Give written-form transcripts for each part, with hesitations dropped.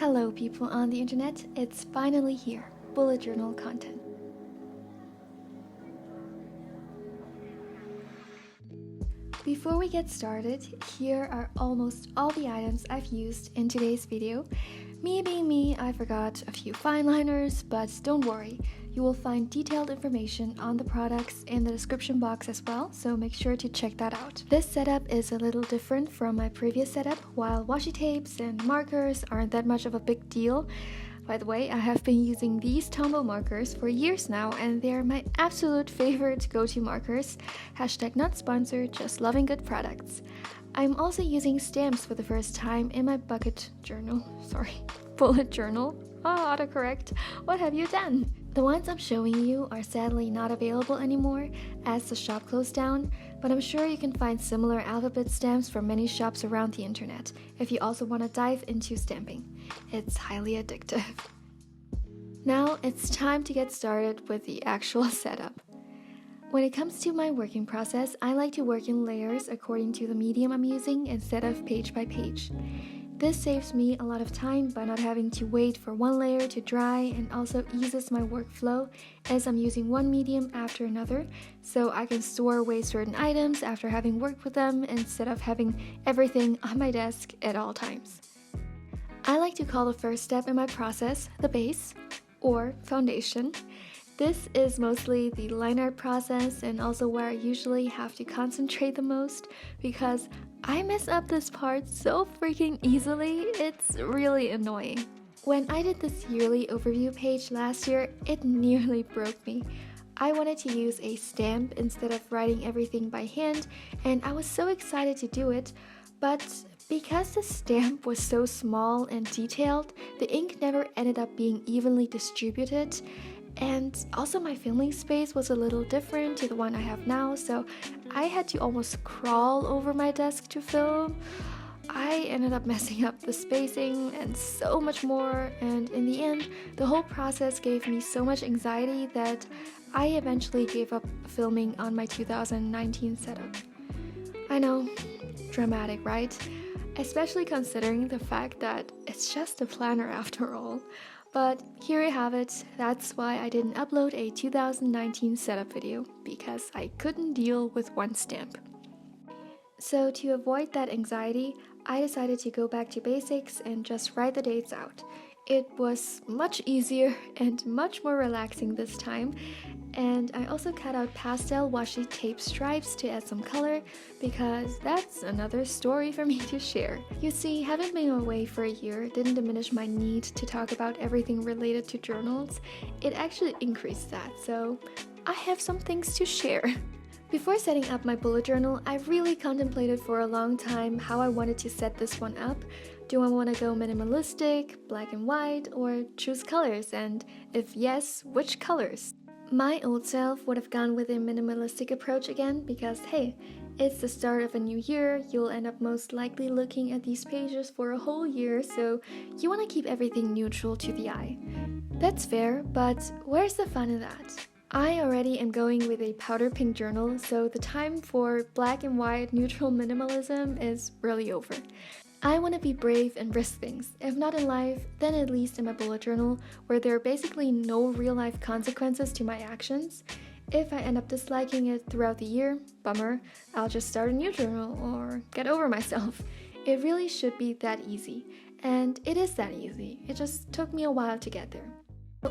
Hello people on the internet, it's finally here, bullet journal content. Before we get started, here are almost all the items I've used in today's video. Me being me, I forgot a few fine liners, but don't worry, you will find detailed information on the products in the description box as well, so make sure to check that out. This setup is a little different from my previous setup. While washi tapes and markers aren't that much of a big deal, by the way, I have been using these Tombow markers for years now, and they're my absolute favorite go-to markers. Hashtag not sponsored, just loving good products. I'm also using stamps for the first time in my bullet journal. Autocorrect. What have you done? The ones I'm showing you are sadly not available anymore as the shop closed down, but I'm sure you can find similar alphabet stamps from many shops around the internet if you also want to dive into stamping. It's highly addictive. Now it's time to get started with the actual setup. When it comes to my working process, I like to work in layers according to the medium I'm using instead of page by page. This saves me a lot of time by not having to wait for one layer to dry, and also eases my workflow as I'm using one medium after another, so I can store away certain items after having worked with them instead of having everything on my desk at all times. I like to call the first step in my process the base or foundation. This is mostly the line art process and also where I usually have to concentrate the most because I mess up this part so freaking easily, it's really annoying. When I did this yearly overview page last year, it nearly broke me. I wanted to use a stamp instead of writing everything by hand, and I was so excited to do it, but because the stamp was so small and detailed, the ink never ended up being evenly distributed. And also my filming space was a little different to the one I have now, so I had to almost crawl over my desk to film. I ended up messing up the spacing and so much more, and in the end, the whole process gave me so much anxiety that I eventually gave up filming on my 2019 setup. I know, dramatic, right? Especially considering the fact that it's just a planner after all. But here you have it, that's why I didn't upload a 2019 setup video, because I couldn't deal with one stamp. So to avoid that anxiety, I decided to go back to basics and just write the dates out. It was much easier and much more relaxing this time, and I also cut out pastel washi tape stripes to add some color because that's another story for me to share. You see, having been away for a year didn't diminish my need to talk about everything related to journals. It actually increased that, so I have some things to share. Before setting up my bullet journal, I really contemplated for a long time how I wanted to set this one up. Do I want to go minimalistic, black and white, or choose colors, and if yes, which colors? My old self would have gone with a minimalistic approach again because hey, it's the start of a new year, you'll end up most likely looking at these pages for a whole year, so you want to keep everything neutral to the eye. That's fair, but where's the fun in that? I already am going with a powder pink journal, so the time for black and white neutral minimalism is really over. I want to be brave and risk things, if not in life, then at least in my bullet journal, where there are basically no real-life consequences to my actions. If I end up disliking it throughout the year, bummer, I'll just start a new journal or get over myself. It really should be that easy, and it is that easy, it just took me a while to get there.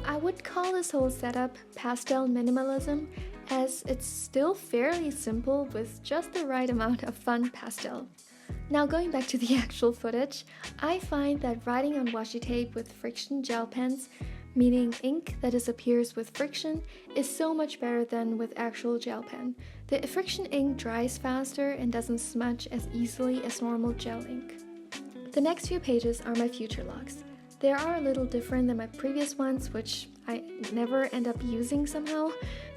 I would call this whole setup pastel minimalism, as it's still fairly simple with just the right amount of fun pastel. Now going back to the actual footage, I find that writing on washi tape with friction gel pens, meaning ink that disappears with friction, is so much better than with actual gel pen. The friction ink dries faster and doesn't smudge as easily as normal gel ink. The next few pages are my future logs. They are a little different than my previous ones, which I never end up using somehow.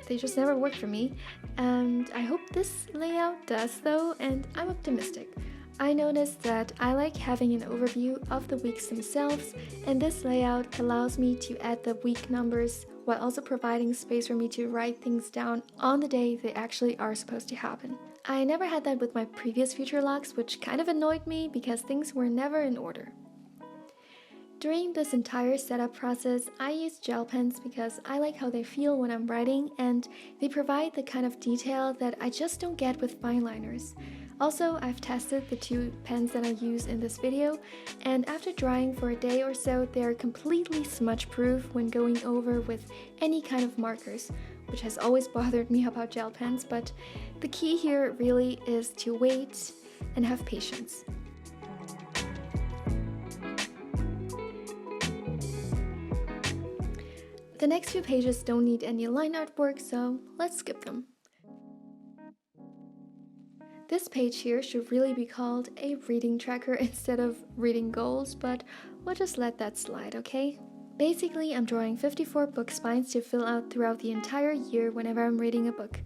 They just never work for me, and I hope this layout does though, and I'm optimistic. I noticed that I like having an overview of the weeks themselves, and this layout allows me to add the week numbers while also providing space for me to write things down on the day they actually are supposed to happen. I never had that with my previous future logs, which kind of annoyed me because things were never in order. During this entire setup process, I use gel pens because I like how they feel when I'm writing and they provide the kind of detail that I just don't get with fine liners. Also, I've tested the two pens that I use in this video, and after drying for a day or so, they are completely smudge proof when going over with any kind of markers, which has always bothered me about gel pens, but the key here really is to wait and have patience. The next few pages don't need any line artwork, so let's skip them. This page here should really be called a reading tracker instead of reading goals, but we'll just let that slide, okay? Basically, I'm drawing 54 book spines to fill out throughout the entire year whenever I'm reading a book.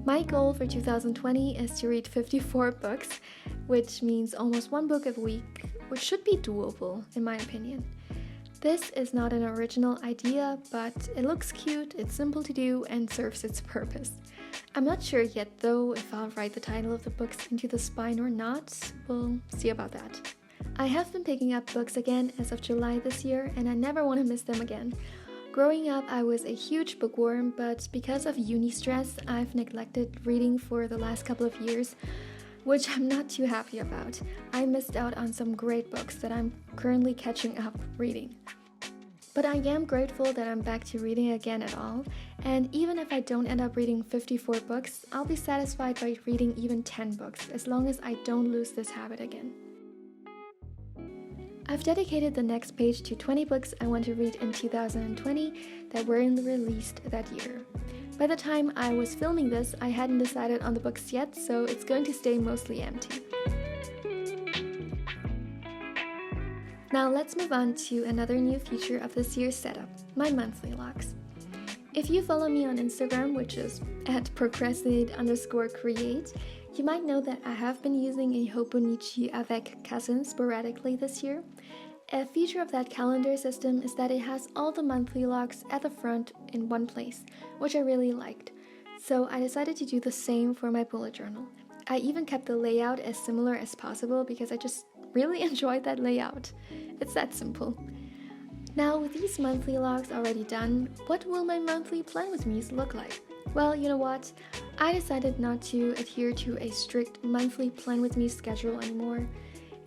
My goal for 2020 is to read 54 books, which means almost one book a week, which should be doable, in my opinion. This is not an original idea, but it looks cute, it's simple to do, and serves its purpose. I'm not sure yet though if I'll write the title of the books into the spine or not. We'll see about that. I have been picking up books again as of July this year, and I never want to miss them again. Growing up, I was a huge bookworm, but because of uni stress, I've neglected reading for the last couple of years, which I'm not too happy about. I missed out on some great books that I'm currently catching up reading. But I am grateful that I'm back to reading again at all, and even if I don't end up reading 54 books, I'll be satisfied by reading even 10 books, as long as I don't lose this habit again. I've dedicated the next page to 20 books I want to read in 2020 that weren't released that year. By the time I was filming this, I hadn't decided on the books yet, so it's going to stay mostly empty. Now let's move on to another new feature of this year's setup, my monthly logs. If you follow me on Instagram, which is @procrastinate_create, you might know that I have been using a Hobonichi avec Cousin sporadically this year. A feature of that calendar system is that it has all the monthly logs at the front in one place, which I really liked. So I decided to do the same for my bullet journal. I even kept the layout as similar as possible because I just really enjoyed that layout. It's that simple. Now, with these monthly logs already done, what will my monthly plan with me's look like? Well, you know what? I decided not to adhere to a strict monthly plan with me schedule anymore.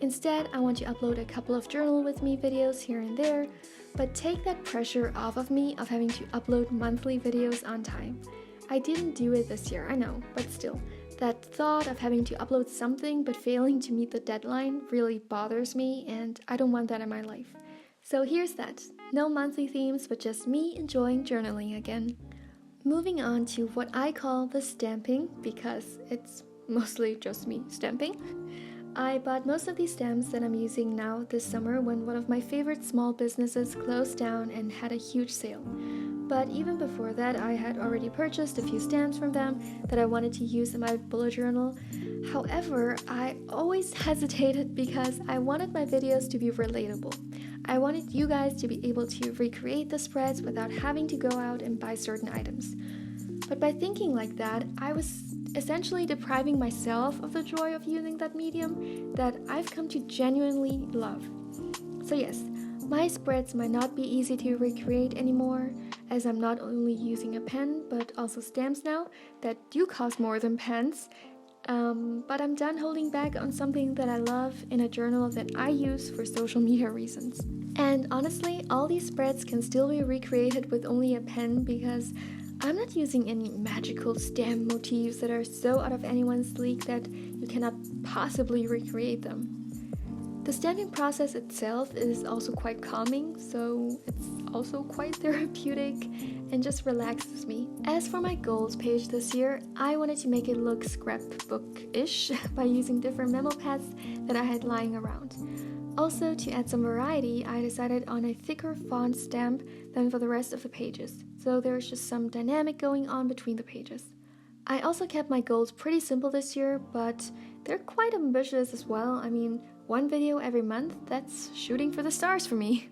Instead, I want to upload a couple of journal with me videos here and there, but take that pressure off of me of having to upload monthly videos on time. I didn't do it this year, I know, but still. That thought of having to upload something but failing to meet the deadline really bothers me, and I don't want that in my life. So here's that. No monthly themes, but just me enjoying journaling again. Moving on to what I call the stamping, because it's mostly just me stamping. I bought most of these stamps that I'm using now this summer when one of my favorite small businesses closed down and had a huge sale. But even before that, I had already purchased a few stamps from them that I wanted to use in my bullet journal. However, I always hesitated because I wanted my videos to be relatable. I wanted you guys to be able to recreate the spreads without having to go out and buy certain items. But by thinking like that, I was essentially depriving myself of the joy of using that medium that I've come to genuinely love. So yes, my spreads might not be easy to recreate anymore, as I'm not only using a pen, but also stamps now that do cost more than pens. But I'm done holding back on something that I love in a journal that I use for social media reasons. And honestly, all these spreads can still be recreated with only a pen because I'm not using any magical stamp motifs that are so out of anyone's league that you cannot possibly recreate them. The stamping process itself is also quite calming, so it's also quite therapeutic and just relaxes me. As for my goals page this year, I wanted to make it look scrapbook-ish by using different memo pads that I had lying around. Also, to add some variety, I decided on a thicker font stamp than for the rest of the pages, so there's just some dynamic going on between the pages. I also kept my goals pretty simple this year, but they're quite ambitious as well. I mean, one video every month, that's shooting for the stars for me.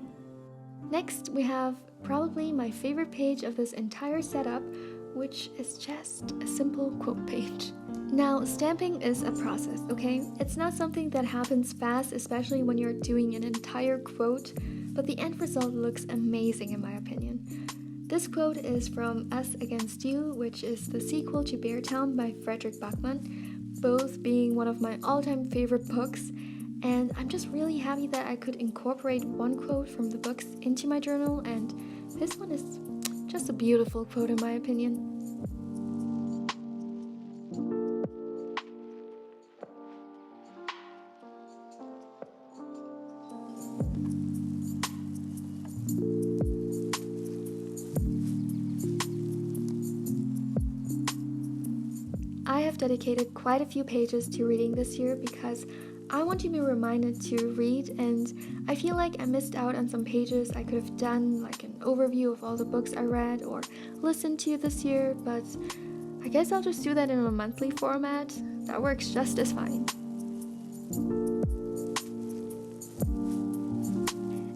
Next, we have probably my favorite page of this entire setup, which is just a simple quote page. Now, stamping is a process, okay? It's not something that happens fast, especially when you're doing an entire quote, but the end result looks amazing in my opinion. This quote is from Us Against You, which is the sequel to Beartown by Frederick Backman, both being one of my all-time favorite books, and I'm just really happy that I could incorporate one quote from the books into my journal, and this one is just a beautiful quote in my opinion. I have dedicated quite a few pages to reading this year because I want to be reminded to read, and I feel like I missed out on some pages I could have done, like an overview of all the books I read or listened to this year, but I guess I'll just do that in a monthly format. That works just as fine.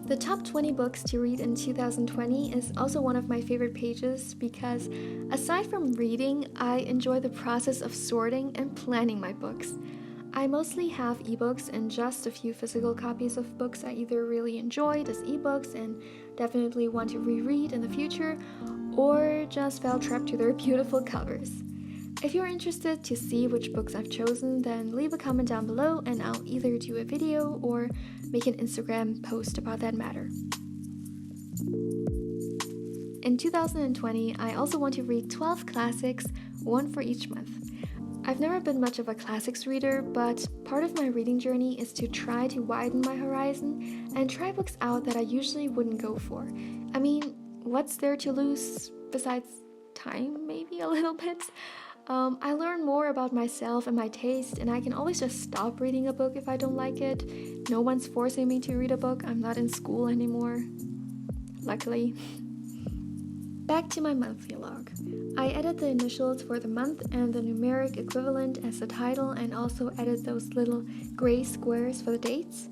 The top 20 books to read in 2020 is also one of my favorite pages because aside from reading, I enjoy the process of sorting and planning my books. I mostly have ebooks and just a few physical copies of books I either really enjoyed as ebooks and definitely want to reread in the future, or just fell trapped to their beautiful covers. If you're interested to see which books I've chosen, then leave a comment down below and I'll either do a video or make an Instagram post about that matter. In 2020, I also want to read 12 classics, one for each month. I've never been much of a classics reader, but part of my reading journey is to try to widen my horizon and try books out that I usually wouldn't go for. I mean, what's there to lose besides time, maybe a little bit? I learn more about myself and my taste, and I can always just stop reading a book if I don't like it. No one's forcing me to read a book. I'm not in school anymore, luckily. Back to my monthly log. I edit the initials for the month and the numeric equivalent as the title, and also edit those little gray squares for the dates.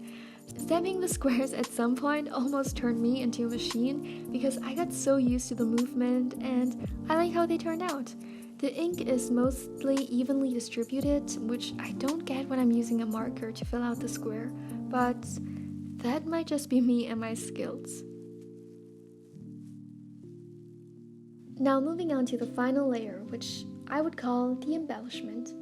Stamping the squares at some point almost turned me into a machine because I got so used to the movement, and I like how they turned out. The ink is mostly evenly distributed, which I don't get when I'm using a marker to fill out the square, but that might just be me and my skills. Now moving on to the final layer, which I would call the embellishment.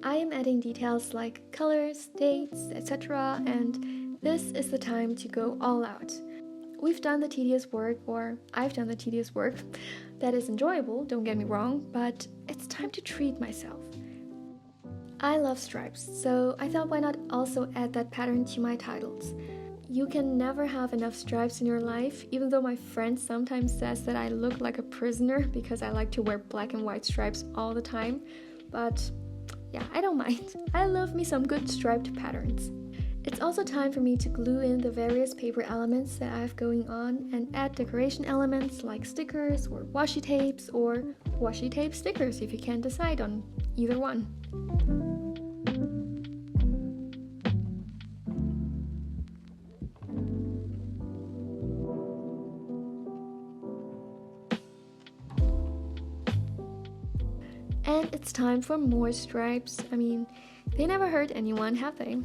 I am adding details like colors, dates, etc., and this is the time to go all out. We've done the tedious work, or I've done the tedious work. That is enjoyable, don't get me wrong, but it's time to treat myself. I love stripes, so I thought why not also add that pattern to my titles. You can never have enough stripes in your life, even though my friend sometimes says that I look like a prisoner because I like to wear black and white stripes all the time, but yeah, I don't mind. I love me some good striped patterns. It's also time for me to glue in the various paper elements that I have going on and add decoration elements like stickers or washi tapes or washi tape stickers if you can't decide on either one. And it's time for more stripes. I mean, they never hurt anyone, have they?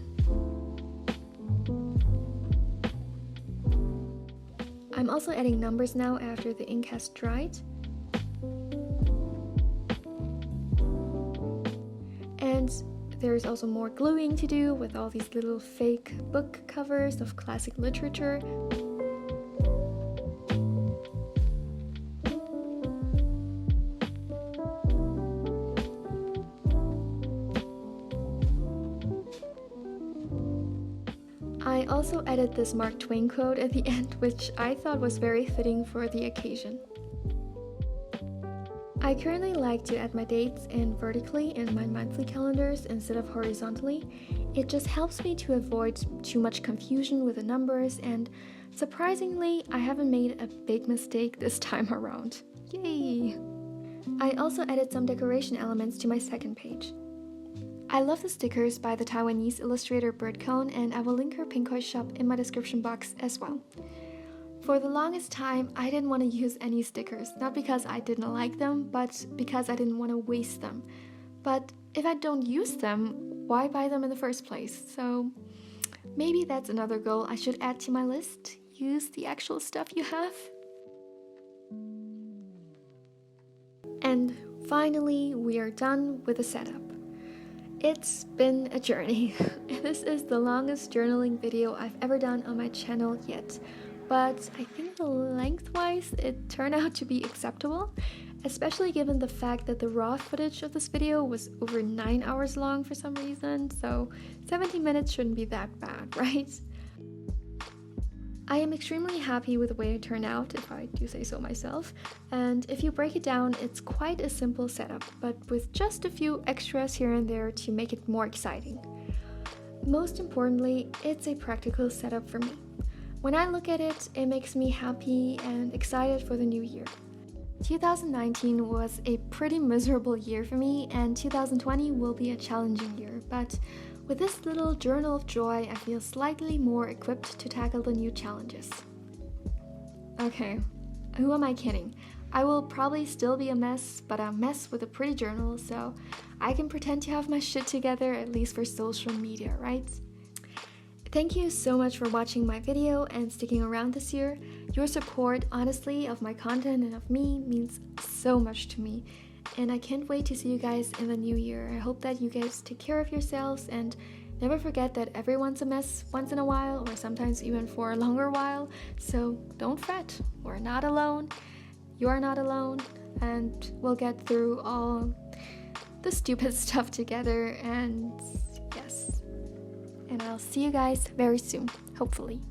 I'm also adding numbers now after the ink has dried. And there's also more gluing to do with all these little fake book covers of classic literature. I also added this Mark Twain quote at the end, which I thought was very fitting for the occasion. I currently like to add my dates in vertically in my monthly calendars instead of horizontally. It just helps me to avoid too much confusion with the numbers, and surprisingly, I haven't made a big mistake this time around. Yay! I also added some decoration elements to my second page. I love the stickers by the Taiwanese illustrator Bird Cone, and I will link her Pinkoi shop in my description box as well. For the longest time, I didn't want to use any stickers, not because I didn't like them, but because I didn't want to waste them. But if I don't use them, why buy them in the first place? So maybe that's another goal I should add to my list. Use the actual stuff you have. And finally, we are done with the setup. It's been a journey. This is the longest journaling video I've ever done on my channel yet, but I think lengthwise it turned out to be acceptable, especially given the fact that the raw footage of this video was over 9 hours long for some reason, so 17 minutes shouldn't be that bad, right? I am extremely happy with the way it turned out, if I do say so myself, and if you break it down, it's quite a simple setup, but with just a few extras here and there to make it more exciting. Most importantly, it's a practical setup for me. When I look at it, it makes me happy and excited for the new year. 2019 was a pretty miserable year for me, and 2020 will be a challenging year, but with this little journal of joy, I feel slightly more equipped to tackle the new challenges. Okay, who am I kidding? I will probably still be a mess, but a mess with a pretty journal, so I can pretend to have my shit together, at least for social media, right? Thank you so much for watching my video and sticking around this year. Your support, honestly, of my content and of me means so much to me. And I can't wait to see you guys in the new year. I hope that you guys take care of yourselves and never forget that everyone's a mess once in a while, or sometimes even for a longer while. So don't fret, we're not alone, you're not alone, and we'll get through all the stupid stuff together, and yes. And I'll see you guys very soon, hopefully.